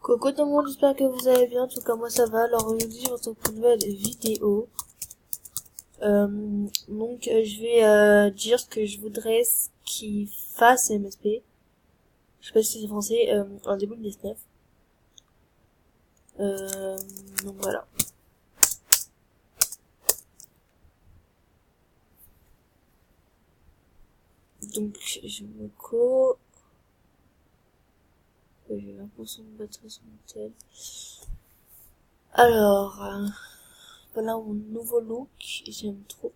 Coucou tout le monde, j'espère que vous allez bien, en tout cas moi ça va. Alors aujourd'hui je vous retrouve pour une nouvelle vidéo. Je vais dire ce que je voudrais qu'il fasse MSP. Je sais pas si c'est français, en 2019. Donc voilà. Donc je me co... J'ai 20% de batterie sur mon tel. Alors, voilà mon nouveau look, j'aime trop.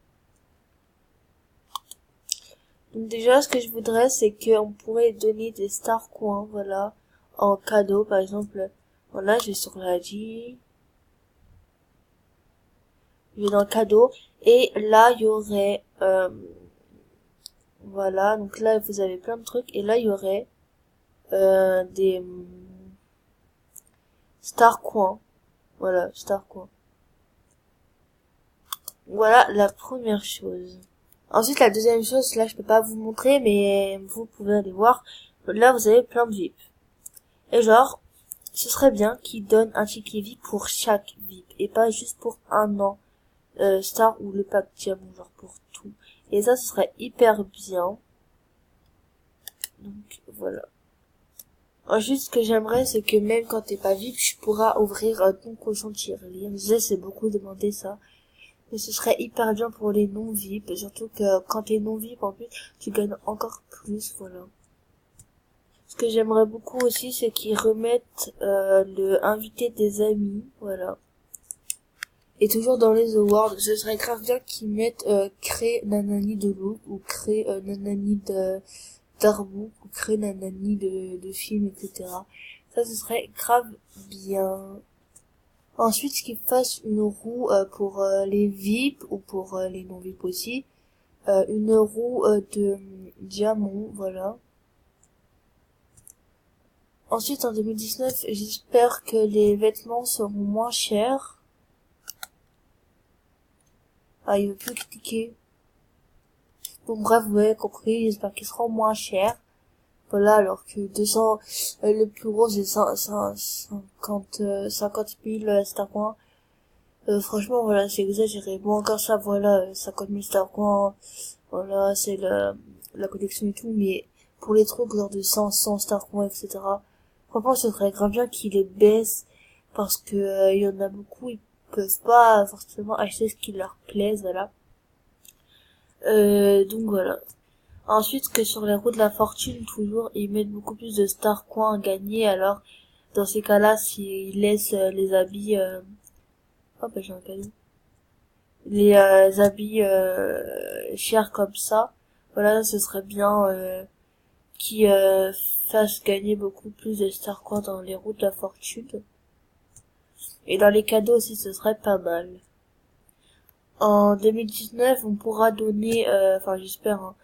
Donc déjà, ce que je voudrais, c'est qu'on pourrait donner des star coins, voilà, en cadeau, par exemple. Voilà, je vais sur l'AJ, je vais dans le cadeau, et là, il y aurait, voilà, donc là, vous avez plein de trucs, et là, il y aurait, des star coins, voilà, star coins. Voilà la première chose. Ensuite, la deuxième chose, là, je peux pas vous montrer, mais vous pouvez aller voir. Là, vous avez plein de VIP. Et genre, ce serait bien qu'ils donnent un ticket VIP pour chaque VIP, et pas juste pour un an, Star ou le pack diamant, genre pour tout. Et ça, ce serait hyper bien. Donc, voilà. Ensuite, ce que j'aimerais, c'est que même quand t'es pas VIP, tu pourras ouvrir ton cochon tirelire. Je sais, c'est beaucoup demandé ça. Mais ce serait hyper bien pour les non-VIP, surtout que quand t'es non-VIP, en plus, tu gagnes encore plus, voilà. Ce que j'aimerais beaucoup aussi, c'est qu'ils remettent le invité des amis, voilà. Et toujours dans les awards, ce serait grave bien qu'ils mettent créer Nanani de Look, ou créer Nanani de d'Arbouk, ou créer Nanani de film, etc. Ça, ce serait grave bien. Ensuite, qu'ils fassent une roue pour les VIP, ou pour les non-VIP aussi. Une roue de diamant, voilà. Ensuite, en 2019, j'espère que les vêtements seront moins chers. Ah, il veut plus cliquer. Bon, bref, vous avez compris, j'espère qu'ils seront moins chers. Voilà, alors que 200, le plus gros, c'est 50 000 star coins. Franchement, voilà, c'est exagéré. Bon, encore ça, voilà, 50 000 star coins. Voilà, c'est la collection et tout, mais pour les trucs, genre de 100 star coins, etc. Franchement, ce serait grave bien qu'ils les baissent, parce que, il y en a beaucoup, ils peuvent pas forcément acheter ce qui leur plaise, voilà. Donc voilà. Ensuite, que sur les roues de la fortune, toujours, ils mettent beaucoup plus de star coins à gagner, alors, dans ces cas-là, s'ils laissent les habits, oh, bah, j'ai un cadeau. Les habits chers comme ça, voilà, ce serait bien qu'ils fassent gagner beaucoup plus de star coins dans les roues de la fortune. Et dans les cadeaux aussi, ce serait pas mal. En 2019, on pourra donner, enfin j'espère, hein,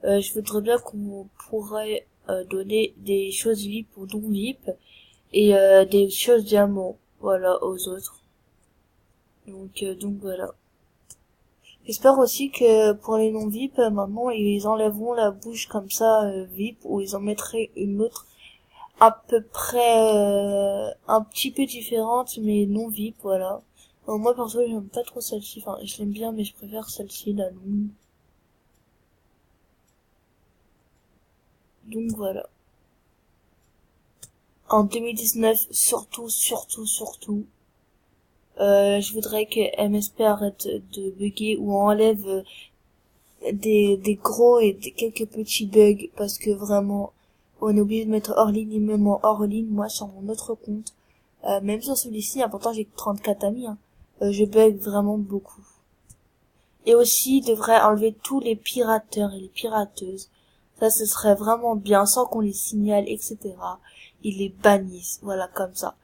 je voudrais bien qu'on pourrait donner des choses VIP ou non VIP et des choses diamants, voilà, aux autres. Donc voilà. J'espère aussi que pour les non VIP, maintenant ils enlèveront la bouche comme ça VIP, ou ils en mettraient une autre à peu près un petit peu différente, mais non VIP, voilà. Moi perso j'aime pas trop celle-ci, enfin je l'aime bien mais je préfère celle-ci, la longue. Donc voilà. En 2019, surtout, je voudrais que MSP arrête de bugger ou enlève des gros et quelques petits bugs, parce que vraiment, on est obligé de mettre hors ligne, et même en hors ligne, moi sur mon autre compte, même sur celui-ci, pourtant j'ai que 34 amis, hein, je bug vraiment beaucoup. Et aussi, il devrait enlever tous les pirateurs et les pirateuses. Ça, ce serait vraiment bien, sans qu'on les signale, etc. Ils les bannissent, voilà, comme ça.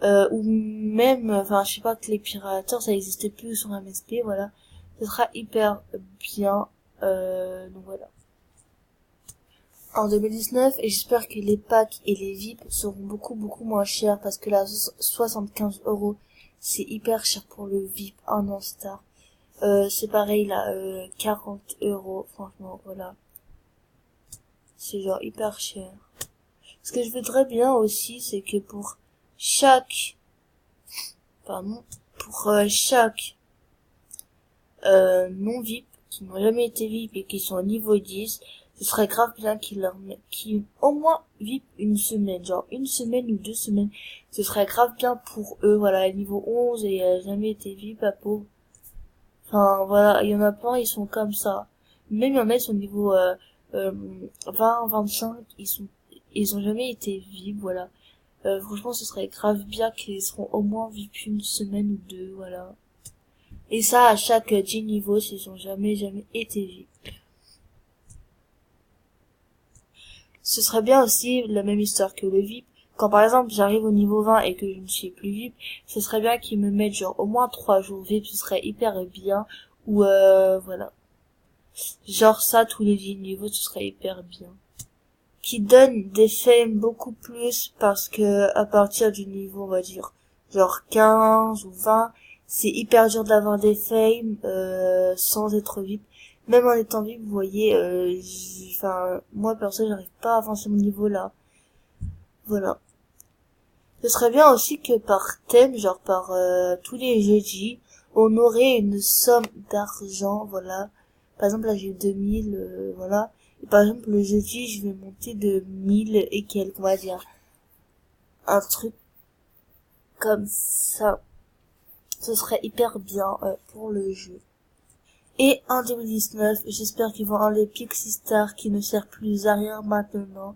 Ou même, enfin, je sais pas, que les pirateurs, ça n'existait plus sur MSP, voilà. Ce sera hyper bien, donc voilà. En 2019, et j'espère que les packs et les VIP seront beaucoup moins chers, parce que là, 75 €, c'est hyper cher pour le VIP, un an star. C'est pareil là, 40 €, franchement, voilà. C'est genre hyper cher. Ce que je voudrais bien aussi, c'est que pour chaque, pardon, pour chaque non VIP, qui n'ont jamais été VIP et qui sont au niveau 10, ce serait grave bien qu'ils au moins VIP une semaine, genre une semaine ou 2 semaines, ce serait grave bien pour eux, voilà, niveau 11 et jamais été VIP, à pauvre. Enfin, voilà, il y en a plein, ils sont comme ça. Même il y en a, ils sont niveau 20, 25, ils ont jamais été VIP, voilà. Franchement, ce serait grave bien qu'ils seront au moins VIP une semaine ou deux, voilà. Et ça, à chaque 10 niveaux, s'ils ont jamais été VIP. Ce serait bien aussi la même histoire que le VIP. Quand par exemple j'arrive au niveau 20 et que je ne suis plus VIP, ce serait bien qu'ils me mettent genre au moins 3 jours VIP, ce serait hyper bien. Ou voilà. Genre ça, tous les 10 niveaux, ce serait hyper bien. Qui donne des fames beaucoup plus parce que à partir du niveau, on va dire, genre 15 ou 20, c'est hyper dur d'avoir des fames sans être VIP. Même en étant VIP, vous voyez, enfin, moi perso, j'arrive pas à avancer mon niveau là. Voilà. Ce serait bien aussi que par thème, genre par tous les jeudis, on aurait une somme d'argent, voilà. Par exemple, là j'ai 2000, voilà. Et par exemple, le jeudi, je vais monter de 1000 et quelques, on va dire. Un truc comme ça. Ce serait hyper bien pour le jeu. Et en 2019, j'espère qu'ils vont enlever Pixie Star qui ne sert plus à rien maintenant.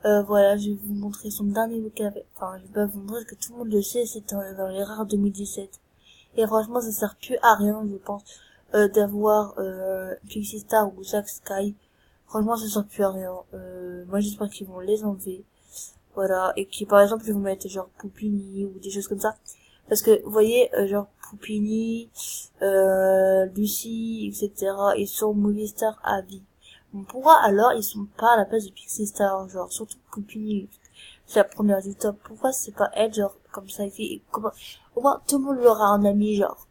Voilà, je vais vous montrer son dernier look avec, enfin, je vais pas vous montrer que tout le monde le sait, c'était dans les rares 2017. Et franchement, ça sert plus à rien, je pense, d'avoir, Pixie Star ou Zack Sky. Franchement, ça sert plus à rien. Moi, j'espère qu'ils vont les enlever. Voilà. Et qui, par exemple, ils vont mettre genre Poupini ou des choses comme ça. Parce que, vous voyez, genre Poupini, Lucie, etc. ils sont Movistar à vie. Bon, pourquoi alors ils sont pas à la place de Pixie Star, genre, surtout Poupini, c'est la première du top. Pourquoi c'est pas elle, genre, comme ça, et comment, au moins, tout le monde aura un ami, genre.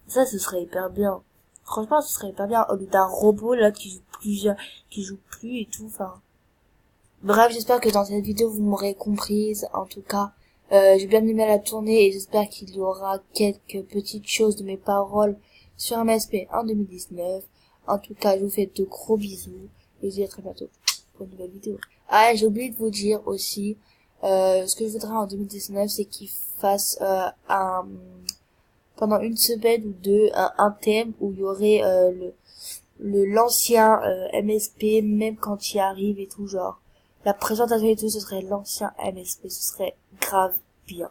Ça, ce serait hyper bien. Franchement, ce serait hyper bien, au lieu d'un robot, là, qui joue plus et tout, enfin. Bref, j'espère que dans cette vidéo, vous m'aurez comprise. En tout cas, j'ai bien aimé la tournée et j'espère qu'il y aura quelques petites choses de mes paroles sur MSP en 2019. En tout cas, je vous fais de gros bisous et je vous dis à très bientôt pour une nouvelle vidéo. Ah, j'ai oublié de vous dire aussi, ce que je voudrais en 2019, c'est qu'il fasse pendant une semaine ou deux, un thème où il y aurait l'ancien MSP, même quand il arrive et tout, genre. La présentation et tout, ce serait l'ancien MSP, ce serait grave bien.